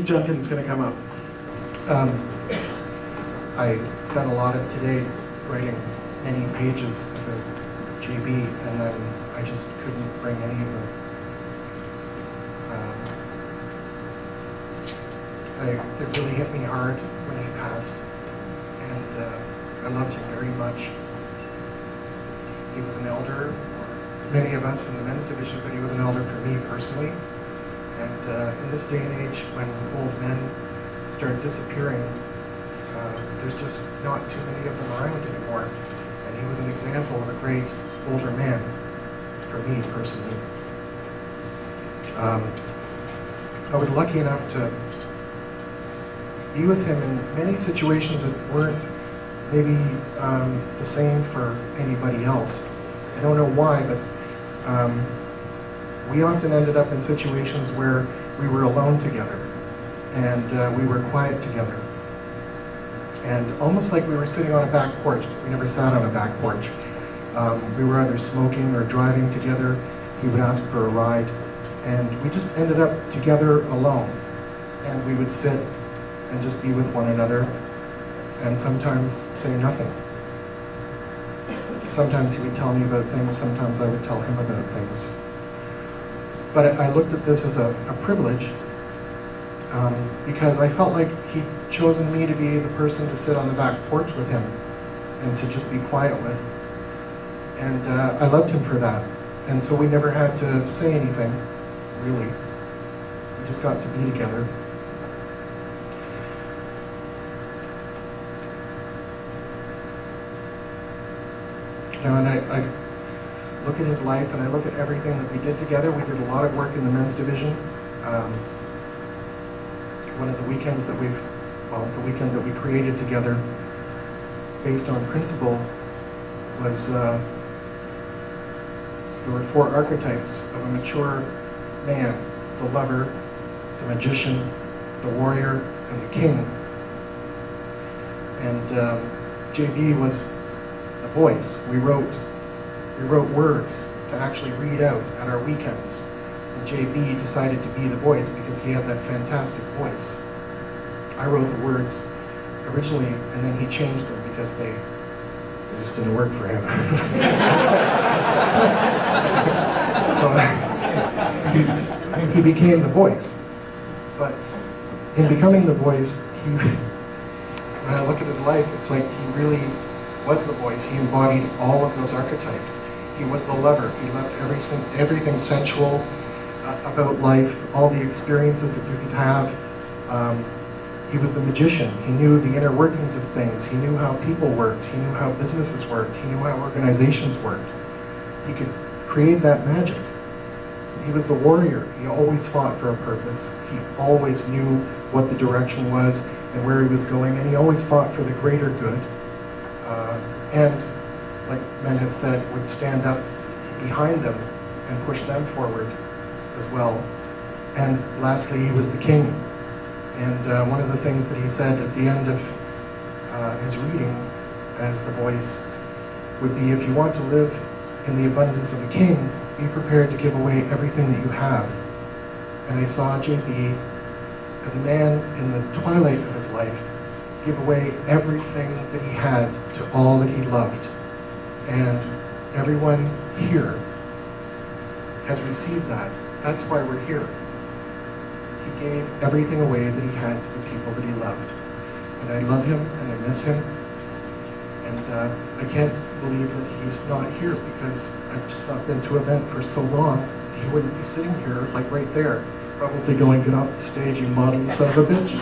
Junkin is going to come up. I spent a lot of today writing many pages about JB, and then I just couldn't bring any of them. It really hit me hard when he passed, and I loved him very much. He was an elder for many of us in the men's division, but he was an elder for me personally. And in this day and age, when old men start disappearing, there's just not too many of them around anymore. And he was an example of a great older man for me personally. I was lucky enough to be with him in many situations that weren't maybe the same for anybody else. I don't know why, but we often ended up in situations where we were alone together, and we were quiet together. And almost like we were sitting on a back porch. We never sat on a back porch. We were either smoking or driving together. He would ask for a ride, and we just ended up together alone. And we would sit and just be with one another, and sometimes say nothing. Sometimes he would tell me about things, sometimes I would tell him about things. But I looked at this as a privilege, because I felt like he'd chosen me to be the person to sit on the back porch with him and to just be quiet with. And I loved him for that. And so we never had to say anything, really. We just got to be together. You know, and I look at his life, and I look at everything that we did together. We did a lot of work in the men's division. One of the weekends that the weekend that we created together, based on principle, was there were 4 archetypes of a mature man: the lover, the magician, the warrior, and the king. And JB was the voice. We wrote words to actually read out at our weekends. And JB decided to be the voice because he had that fantastic voice. I wrote the words originally, and then he changed them because they just didn't work for him. So he became the voice. But in becoming the voice, when I look at his life, it's like he really was the voice. He embodied all of those archetypes. He was the lover. He loved everything sensual about life, all the experiences that you could have. He was the magician. He knew the inner workings of things. He knew how people worked. He knew how businesses worked. He knew how organizations worked. He could create that magic. He was the warrior. He always fought for a purpose. He always knew what the direction was and where he was going, and he always fought for the greater good. And, like men have said, would stand up behind them and push them forward as well. And lastly, he was the king. And one of the things that he said at the end of his reading as the voice would be, if you want to live in the abundance of a king, be prepared to give away everything that you have. And I saw JB as a man in the twilight of his life give away everything that he had to all that he loved. And everyone here has received that. That's why we're here. He gave everything away that he had to the people that he loved. And I love him, and I miss him. And I can't believe that he's not here, because I've just not been to an event for so long. He wouldn't be sitting here, like right there, probably going, "Get off the stage, you maudlin son of a bitch."